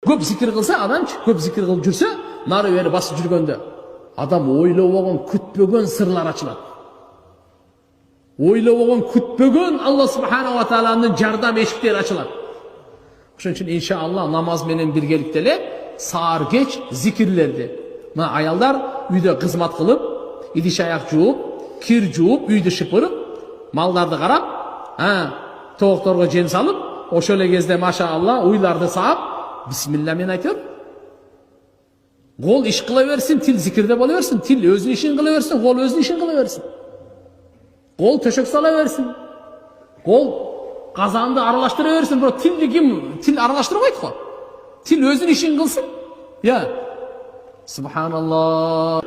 Көп зikir кылса, адам көп zikir кылып жүрсө, нары бери басып жүргөндө адам ойлобогон, күтпөгөн сырлар ачылат. Ойлобогон, күтпөгөн Алла субхана ва тааланын жардам эшиктери ачылат. Ошон үчүн иншалла намаз менен биргеликте эле саар кеч зикирлерди. Мына аялдар үйдө кызмат кылып, идиш аяк жууп, кир жууп, үйдү шыпырып, малдарды карап, тоокторго жем салып, ошол эле кезде машаалла уйларды саап, бисмилла менен айтып, кол иш кыла берсин, тил зикирде боло берсин, тил өзүнүн ишин кыла берсин, кол өзүнүн ишин кыла берсин. Кол төшөк сала берсин. Кол казанды аралаштыра берсин, бирок тилди ким тил аралаштырбайт го. Тил өзүнүн ишин кылсын. Я. Субханаллах.